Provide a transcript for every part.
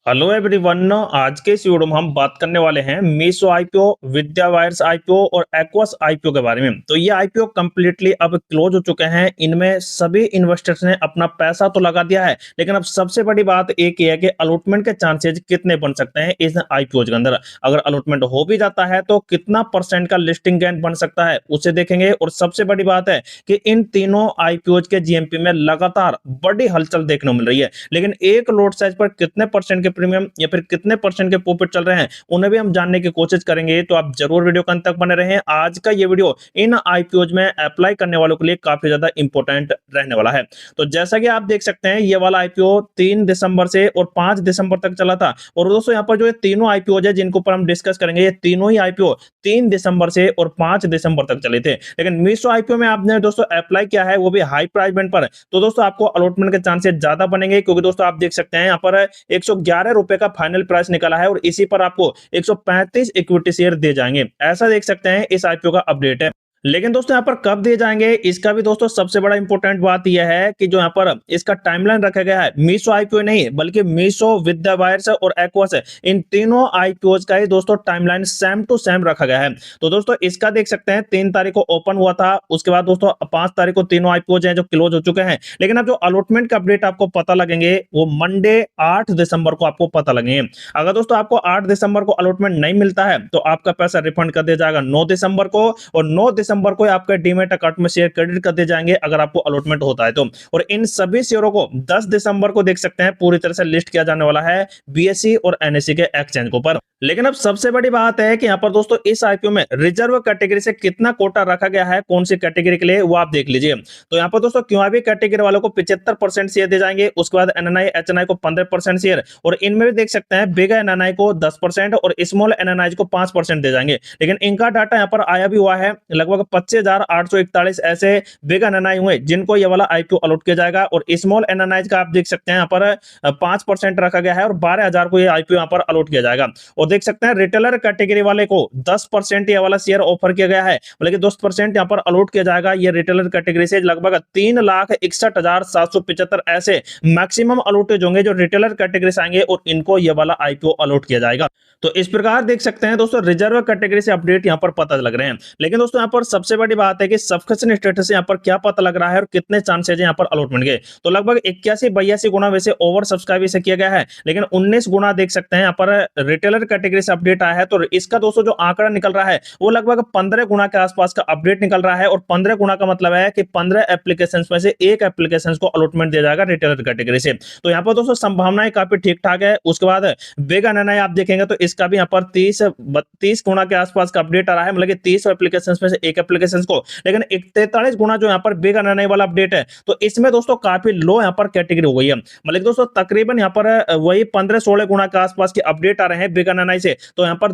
Hello everyone. आज के इस वीडियो में हम बात करने वाले हैं मीशो आईपीओ, विद्या वायर्स आईपीओ और एक्वस आईपीओ के बारे में। तो ये आईपीओ कंप्लीटली अब क्लोज हो चुके हैं। इनमें सभी इन्वेस्टर्स ने अपना पैसा तो लगा दिया है, लेकिन अब सबसे बड़ी बात एक ही है कि अलॉटमेंट के चांसेस कितने बन सकते हैं इस आईपीओ के अंदर। अगर अलॉटमेंट हो भी जाता है तो कितना परसेंट का लिस्टिंग गेन बन सकता है उसे देखेंगे। और सबसे बड़ी बात है कि इन तीनों आईपीओ के जीएमपी में लगातार बड़ी हलचल देखने को मिल रही है, लेकिन एक लोट साइज पर कितने परसेंट के प्रीमियम या फिर कितने परसेंट के प्रॉफिट चल रहे हैं उन्हें भी हम जानने की कोशिश करेंगे। तो आप जरूर वीडियो के अंत तक बने रहें। आज का ये वीडियो इन आईपीओज में अप्लाई करने वालों के लिए काफी ज्यादा इंपॉर्टेंट रहने वाला है। तो जैसा कि आप देख सकते हैं, ये वाला आईपीओ 3 दिसंबर से और 5 दिसंबर तक चला था। और दोस्तों यहाँ पर जो ये तीनों आईपीओ है जिनको पर हम डिस्कस करेंगे, ये तीनों ही आईपीओ 3 दिसंबर से और 5 दिसंबर तक चले थे। लेकिन मीशो आईपीओ में आपने दोस्तों अप्लाई किया है, वो भी हाई प्राइस बैंड पर। तो दोस्तों आपको अलॉटमेंट के चांसेस ज्यादा बनेंगे, क्योंकि दोस्तों आप देख सकते हैं यहाँ पर 111 रुपए का फाइनल प्राइस निकला है और इसी पर आपको 135 इक्विटी शेयर दिए जाएंगे। ऐसा देख सकते हैं इस आईपीओ का अपडेट है। लेकिन दोस्तों यहाँ पर कब दिए जाएंगे, इसका भी दोस्तों सबसे बड़ा इंपॉर्टेंट बात यह है कि जो यहाँ पर इसका टाइमलाइन रखा गया है, मीशो आईपीओ नहीं बल्कि मीशो, विद्या वायर्स और एक्वस है, इन तीनों आईपीओज का ही दोस्तों टाइमलाइन सेम टू सेम रखा गया है। तो दोस्तों इसका देख सकते हैं 3 तारीख को ओपन हुआ था, उसके बाद दोस्तों 5 तारीख को तीनों आईपीओज हैं जो क्लोज हो चुके हैं। लेकिन अब जो अलॉटमेंट का अपडेट आपको पता लगेंगे वो मंडे 8 दिसंबर को आपको पता लगेंगे। अगर दोस्तों आपको 8 दिसंबर को अलॉटमेंट नहीं मिलता है तो आपका पैसा रिफंड कर दिया जाएगा 9 दिसंबर को, और 9 दिसंबर को आपके डीमैट अकाउंट में शेयर क्रेडिट कर दिए जाएंगे अगर आपको अलॉटमेंट होता है तो। और इन सभी शेयरों को 10 दिसंबर को देख सकते हैं पूरी तरह से लिस्ट किया जाने वाला है बीएसई और एनएसई के एक्सचेंज को पर। लेकिन अब सबसे बड़ी बात है कि यहाँ पर दोस्तों इस आईपीओ में रिजर्व कैटेगरी से कितना कोटा रखा गया है, कौन सी कैटेगरी के लिए, वो आप देख लीजिए। तो यहाँ पर दोस्तों क्यूआईबी कैटेगरी वालों को 75% शेयर दिए जाएंगे, उसके बाद एनएनआई एचएनआई को 15% शेयर, और इनमें भी देख सकते हैं बिग एनएनआई को 10% और स्मॉल एनएनआई को 5% दे जाएंगे। लेकिन इनका डाटा यहाँ पर आया भी हुआ है, लगभग 25,841 ऐसे बिग एनएनआई हुए जिनको ये वाला आईपीओ अलॉट किया जाएगा। और स्मॉल एनएनआई का आप देख सकते हैं यहाँ पर 5% रखा गया है और 12,000 को ये आईपीओ यहाँ पर अलॉट किया जाएगा। और देख सकते हैं रिटेलर कैटेगरी वाले को 10% ये वाला शेयर ऑफर किया गया है, मतलब 10% यहाँ पर अलॉट किया जाएगा। ये रिटेलर कैटेगरी से लगभग 3,61,775 ऐसे मैक्सिमम अलॉटेज होंगे जो रिटेलर कैटेगरी से आएंगे और इनको ये वाला आईपीओ अलॉट किया जाएगा। तो इस प्रकार देख सकते हैं दोस्तों रिजर्व कैटेगरी से अपडेट यहाँ पर पता लग रहे हैं। लेकिन दोस्तों यहाँ पर सबसे बड़ी बात है कि सब्सक्रिप्शन स्टेटस से यहाँ पर क्या पता लग रहा है और कितने चांसेज है यहाँ पर अलॉटमेंट के। तो लगभग 81-82 गुना वैसे ओवर सब्सक्राइब से किया गया है, लेकिन 19 गुना देख सकते हैं यहाँ पर रिटेलर कैटेगरी से अपडेट आया है। तो इसका दोस्तों जो आंकड़ा निकल रहा है वो लगभग 15 गुना के आसपास का अपडेट निकल रहा है। और 15 गुना का मतलब है कि 15 एप्लीकेशन में से एक एप्लीकेशन को अलॉटमेंट दिया जाएगा रिटेलर कैटेगरी से। तो यहाँ पर दोस्तों संभावनाएं काफी ठीक ठाक है। उसके बाद बिग एनएनआई आप देखेंगे तो इसका भी यहाँ पर 30-32 गुना के आसपास का अपडेट आ रहा है, मतलब 30 एप्लीकेशन में से एक एप्लीकेशन को। लेकिन 43 गुना जो यहाँ पर बिग एनएनआई वाला अपडेट है, तो इसमें दोस्तों काफी लो यहाँ पर कैटेगरी हो गई है, मतलब दोस्तों तकरीबन यहाँ पर वही 15-16 गुना के आसपास के अपडेट आ रहे हैं बिग एनएनआई से। तो यहाँ पर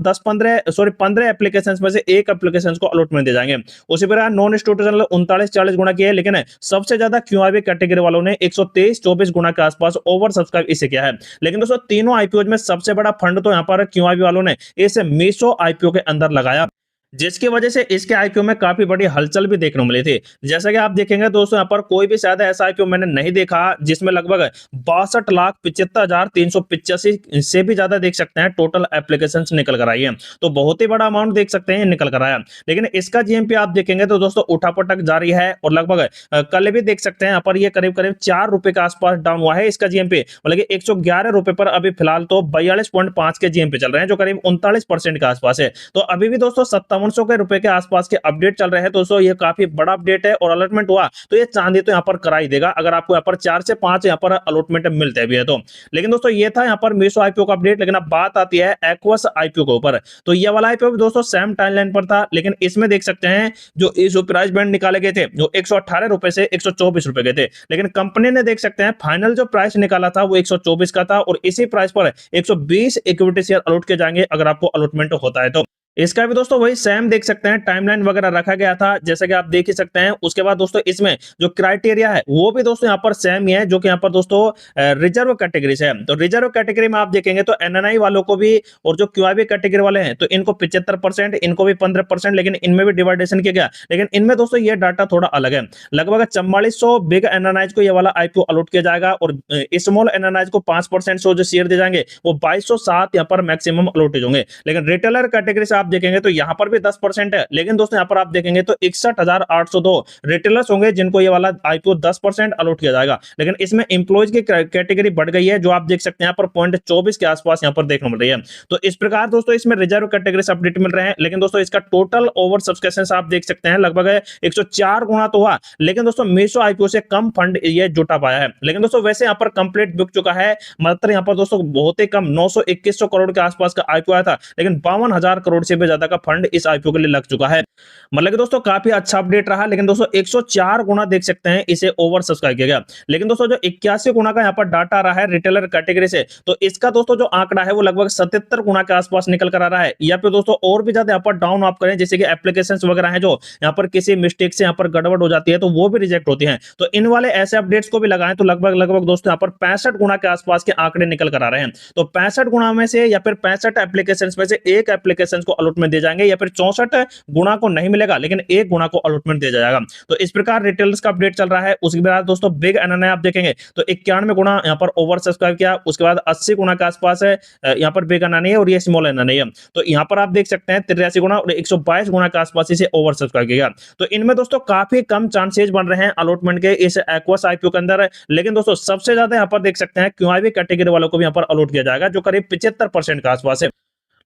15 एप्लीकेशन में से एक एप्लीकेशन को अलॉटमेंट दे जाएंगे। उसी प्रकार नॉन इंस्टीट्यूशनल 39-40 गुना की है, लेकिन सबसे ज्यादा क्यूआईबी कैटेगरी वालों ने 123-24 गुना के आसपास ओवर सब्सक्राइब इसे किया है। लेकिन दोस्तों तीनों आईपीओ में सबसे बड़ा फंड तो यहाँ पर क्यूआईबी वालों ने इस मीशो आईपीओ के अंदर लगाया, जिसकी वजह से इसके आईपीओ में काफी बड़ी हलचल भी देखने को मिली थी। जैसा कि आप देखेंगे दोस्तों यहाँ पर कोई भी शायद ऐसा आईपीओ मैंने नहीं देखा जिसमें लगभग 62,75,385 से भी ज्यादा देख सकते हैं टोटल एप्लीकेशन निकल कर आई है। तो बहुत ही बड़ा अमाउंट देख सकते हैं निकल कर आया। लेकिन इसका जीएमपी आप देखेंगे तो दोस्तों उठापटक जारी है, और लगभग कल भी देख सकते हैं यहाँ पर ये करीब करीब 4 रुपए के आसपास डाउन हुआ है इसका जीएमपी, मतलब 111 रुपए पर अभी फिलहाल तो 42.5 के जीएमपी चल रहे हैं जो करीब 39% के आसपास है। तो अभी भी दोस्तों 5700 के रुपए के आसपास के अपडेट चल रहे हैं। तो दोस्तों ये काफी बड़ा अपडेट है, और अलॉटमेंट हुआ तो ये चांदी तो यहाँ पर करा ही देगा अगर आपको यहाँ पर 4 से 5 यहाँ पर अलॉटमेंट मिलते भी है तो। लेकिन दोस्तों ये था यहाँ पर मीशो आईपीओ का अपडेट। लेकिन अब बात आती है एक्वस आईपीओ के ऊपर। तो ये वाला आईपीओ भी दोस्तों सेम टाइमलाइन पर था, लेकिन इसमें देख सकते हैं जो प्राइस बैंड निकाले गए थे जो 118 रुपए से 124 रुपए के थे, लेकिन कंपनी ने देख सकते हैं फाइनल जो प्राइस निकाला था वो 124 का था, और इसी प्राइस पर 120 इक्विटी शेयर अलॉट किए जाएंगे अगर आपको अलॉटमेंट होता है तो। इसका भी दोस्तों वही सेम देख सकते हैं, टाइमलाइन वगैरह रखा गया था, जैसा कि आप देख ही सकते हैं। उसके बाद दोस्तों इसमें जो क्राइटेरिया है वो भी दोस्तों यहाँ पर सेम ही है, जो कि यहाँ पर दोस्तों रिजर्व कैटेगरी से है। तो रिजर्व कैटेगरी में आप देखेंगे तो एनएनआई वालों को भी और जो क्यूआईबी कैटेगरी वाले हैं तो इनको 75%, इनको भी 15%, लेकिन इनमें भी डिवाइडेशन किया गया। लेकिन इनमें दोस्तों ये डाटा थोड़ा अलग है। लगभग 4400 बिग एनएनआईज को ये वाला आईपीओ अलॉट किया जाएगा और स्मॉल एनएनआईज को 5% से जो शेयर दिए जाएंगे वो 2207 यहाँ पर मैक्सिमम अलॉटेज होंगे। लेकिन रिटेलर कैटेगरी से आप देखेंगे तो यहाँ पर भी 10% है, लेकिन दोस्तों यहाँ पर आप देखेंगे तो 61,802 रिटेलर्स होंगे जिनको ये वाला आईपीओ 10% अलॉट किया जाएगा। लेकिन इसमें एम्प्लॉइज की कैटेगरी बढ़ गई है, जो आप देख सकते हैं यहाँ पर 0.24 के आसपास यहाँ पर देखने मिल रही है। तो इस प्रकार दोस्तों इसमें रिजर्व कैटेगरी से अपडेट मिल रहे हैं। लेकिन दोस्तों इसका टोटल ओवर सब्सक्रिप्शन आप देख सकते हैं लगभग 104 गुना तो हुआ, लेकिन दोस्तों मीशो आईपीओ से कम फंड ये जुटा पाया है। लेकिन दोस्तों वैसे यहाँ पर कंप्लीट बिक चुका है, मात्र यहाँ पर दोस्तों बहुत ही कम 900-2100 करोड़ के आसपास का आईपीओ आया था, लेकिन 52,000 करोड़ से भी ज्यादा का फंड इस आईपीओ के लिए लग चुका है। मतलब कि दोस्तों काफी अच्छा अपडेट रहा। लेकिन दोस्तों 104 गुना देख सकते हैं इसे ओवर सब्सक्राइब किया गया। लेकिन दोस्तों जो 81 गुना का यहाँ पर डाटा आ रहा है रिटेलर कैटेगरी से, तो इसका दोस्तों जो आंकड़ा है वो लगभग 77 गुना के आसपास निकल कर आ रहा है। या फिर दोस्तों और भी ज्यादा यहाँ पर डाउन आप करें, जैसे कि एप्लीकेशंस वगैरह हैं जो यहाँ पर किसी मिस्टेक से यहाँ पर गड़बड़ हो जाती है तो वो भी रिजेक्ट होती हैं। तो इन वाले ऐसे अपडेट्स को भी लगाएं तो लगभग दोस्तों यहाँ पर 65 गुना के आसपास के आंकड़े निकल कर आ रहे हैं। तो 65 गुना में से या फिर 65 एप्लीकेशंस में से एक एप्लीकेशन को अलॉटमेंट दिए जाएंगे, या फिर 64 गुना को नहीं मिलेगा लेकिन एक गुना को अलॉटमेंट दिया जाएगा। तो इस प्रकार रिटेलर्स का अपडेट चल रहा है। उसके बाद दोस्तों बिग एनएनआई आप देखेंगे तो 91 गुना यहाँ पर ओवर सब्सक्राइब किया। उसके बाद 80 गुना के आसपास है यहाँ पर बिग एनएनआई है और ये स्मॉल एनएनआई है। तो यहाँ पर आप देख सकते हैं 83 गुना और 122 गुना के आसपास इसे ओवर सब्सक्राइब किया। तो इनमें दोस्तों काफी कम चांसेस बन रहे हैं अलॉटमेंट के इस एक्वास आईपीओ के अंदर। लेकिन दोस्तों सबसे ज्यादा यहाँ पर देख सकते हैं क्यूआईबी कैटेगरी वालों को भी यहाँ पर अलॉट किया जाएगा, जो करीब 75% के आसपास है।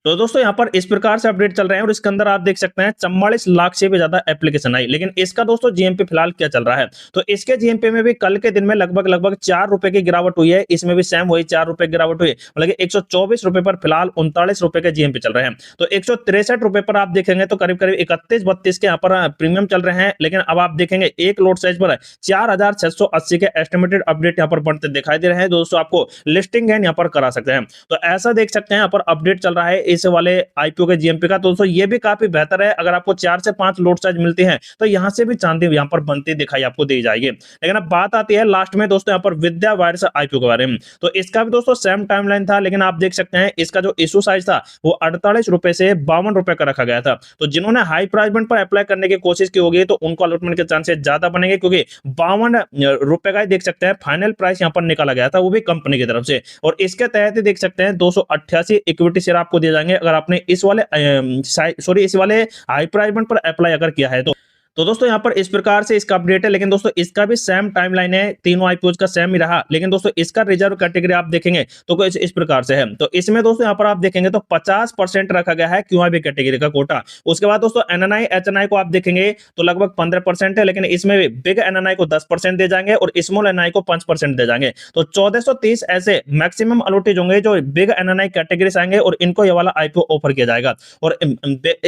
तो दोस्तों यहाँ पर इस प्रकार से अपडेट चल रहे हैं और इसके अंदर आप देख सकते हैं 44 लाख से भी ज्यादा एप्लीकेशन आई। लेकिन इसका दोस्तों जीएमपी फिलहाल क्या चल रहा है, तो इसके जीएमपी में भी कल के दिन में लगभग 4 रुपए की गिरावट हुई है। इसमें भी सेम वही 4 रुपए की गिरावट हुई, मतलब 124 रुपए पर फिलहाल 39 रुपए के जीएमपी चल रहे हैं। तो 163 रुपए पर आप देखेंगे तो करीब 31-32 के यहाँ पर प्रीमियम चल रहे हैं। लेकिन अब आप देखेंगे एक लोड साइज पर 4680 के एस्टिमेटेड अपडेट यहाँ पर बनते दिखाई दे रहे हैं। दोस्तों आपको लिस्टिंग गेन यहाँ पर करा सकते हैं। तो ऐसा देख सकते हैं यहाँ पर अपडेट चल रहा है इस वाले आईपीओ के जीएमपी का। तो दोस्तों ये भी काफी बेहतर है। अगर आपको 4 से 5 लोड साइज मिलती हैं तो यहां से भी चांदी यहां पर बनती दिखाई आपको दी जाएगी। लेकिन अब बात आती है लास्ट में दोस्तों यहां पर विद्या वायर्स आईपीओ के बारे में। तो इसका भी दोस्तों सेम टाइमलाइन था, लेकिन आप देख सकते हैं इसका जो इशू साइज था वो 48 रुपए से 52 रुपए का रखा गया था। तो जिन्होंने हाई प्राइस पॉइंट पर अप्लाई करने की कोशिश की होगी तो उनको अलॉटमेंट के चांसेस ज्यादा बनेंगे, क्योंकि 52 रुपए का देख सकते हैं फाइनल प्राइस यहां पर निकाला गया था, वो भी कंपनी की तरफ से। और इसके तहत देख सकते हैं 288 इक्विटी शेयर आपको दिए जाएंगे अगर आपने इस वाले हाई प्राइस पॉइंट पर अप्लाई अगर किया है तो दोस्तों यहाँ पर इस प्रकार से इसका अपडेट है। लेकिन दोस्तों इसका भी सेम टाइमलाइन है, तीनों आईपीओज का सेम ही रहा। लेकिन दोस्तों इसका रिजर्व कैटेगरी आप देखेंगे तो कुछ इस प्रकार से है। तो इसमें दोस्तों यहाँ पर आप देखेंगे तो 50% रखा गया है क्यूआईबी कैटेगरी का कोटा। उसके बाद दोस्तों एनएनआई एचएनआई को आप देखेंगे तो लगभग 15% है, लेकिन इसमें बिग एनएनआई को 10% दे जाएंगे और स्मॉल एनएनआई को 5% दे जाएंगे। तो 1430 ऐसे मैक्सिमम अलॉटेज होंगे जो बिग एनएनआई कैटेगरी से आएंगे और इनको ये वाला आईपीओ ऑफर किया जाएगा। और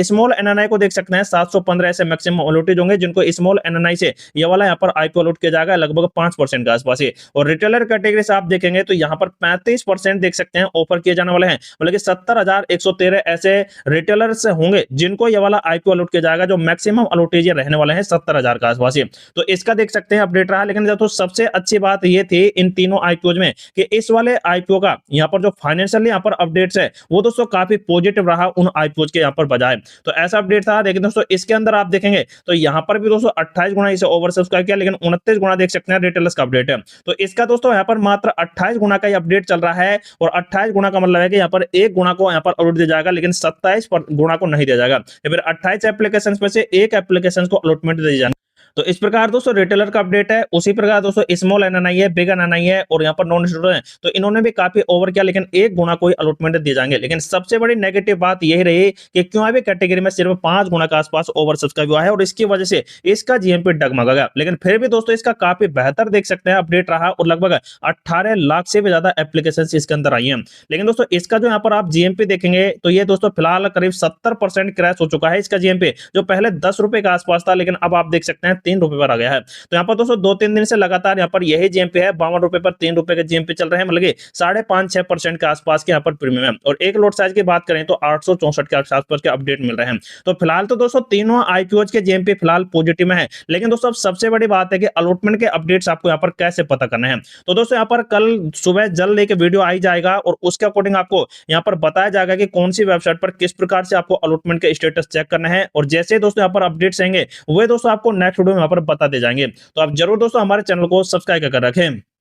स्मॉल एनएनआई को देख सकते हैं 715 ऐसे मैक्सिमम अलॉटेज होंगे जिनको स्मॉल एनएनआई से ये वाला यहाँ पर आईपीओ अलॉट किया जाएगा लगभग 5% के आसपास ही। और रिटेलर कैटेगरी से आप देखेंगे तो यहाँ पर 35% देख सकते हैं ऑफर किए जाने वाले हैं, मतलब कि 70,113 ऐसे रिटेलर्स होंगे जिनको ये वाला आईपीओ अलॉट किया जाएगा, जो मैक्सिमम अलॉटेज रहने वाले हैं 70,000 के आसपास ही। तो इसका देख सकते हैं अपडेट रहा। लेकिन तो सबसे अच्छी बात ये थी इन तीनों आईपीओ में कि इस वाले आईपीओ का यहाँ पर जो फाइनेंशियली यहाँ पर अपडेट्स है वो दोस्तों काफी पॉजिटिव रहा उन आईपीओ के यहाँ पर बजाय। तो ऐसा अपडेट था। लेकिन दोस्तों इसके अंदर आप देखेंगे तो यहाँ पर भी दोस्तों 28 गुना इसे ओवर सब्सक्राइब किया, लेकिन 29 गुना देख सकते हैं रिटेलर्स का अपडेट है। तो इसका दोस्तों यहाँ पर मात्र 28 गुना का अपडेट चल रहा है। और 28 गुना का मतलब है कि यहाँ पर एक गुना को यहाँ पर अलॉट दिया जाएगा, लेकिन 27 गुना को नहीं दिया जाएगा। या फिर 28 एप्लीकेशन में से एक एप्लीकेशन को अलॉटमेंट दी जाएगी। तो इस प्रकार दोस्तों रिटेलर का अपडेट है। उसी प्रकार दोस्तों स्मॉल एनएनआई है, बिग एनएनआई है और यहाँ पर नॉन स्टूडेंट है, तो इन्होंने भी काफी ओवर किया, लेकिन एक गुना कोई अलॉटमेंट दिए जाएंगे। लेकिन सबसे बड़ी नेगेटिव बात यही रही कि क्यूआईबी कैटेगरी में सिर्फ 5 गुना के आसपास ओवर सब्सक्राइब हुआ है और इसकी वजह से इसका जीएमपी डगमगा गया। लेकिन फिर भी दोस्तों इसका काफी बेहतर देख सकते हैं अपडेट रहा और लगभग 18 लाख से भी ज्यादा एप्लीकेशन इसके अंदर आई है। लेकिन दोस्तों इसका जो यहाँ पर आप जीएमपी देखेंगे तो ये दोस्तों फिलहाल करीब 70% क्रैश हो चुका है इसका जीएमपी, जो पहले 10 रुपए के आसपास था, लेकिन अब आप देख सकते हैं ₹3 पर आ गया है। तो यहाँ पर दोस्तों 2-3 दिन से लगातार यहाँ पर यही जेएमपी है, ₹52 पर ₹3 के जेएमपी चल रहे हैं, मतलब कि 5.5-6% के आसपास के यहाँ पर प्रीमियम है। और एक लॉट साइज की बात करें तो 864 के आसपास के अपडेट मिल रहे हैं। तो फिलहाल तो दोस्तों तीनों आईपीओज के जेएमपी फिलहाल पॉजिटिव में है, लेकिन दोस्तों अब सबसे बड़ी बात है कि अलॉटमेंट के अपडेट्स आपको यहाँ पर कैसे पता करने हैं। तो दोस्तों यहाँ पर कल सुबह जल्द एक वीडियो आई जाएगा और उसके अकॉर्डिंग आपको यहाँ पर बताया जाएगा कि कौन सी वेबसाइट पर किस प्रकार से आपको अलॉटमेंट के स्टेटस चेक करना है, और जैसे दोस्तों यहाँ पर अपडेट्स आएंगे वे दोस्तों आपको नेक्स्ट वीडियो में यहाँ पर बता दे जाएंगे। तो आप जरूर दोस्तों हमारे चैनल को सब्सक्राइब कर रखें।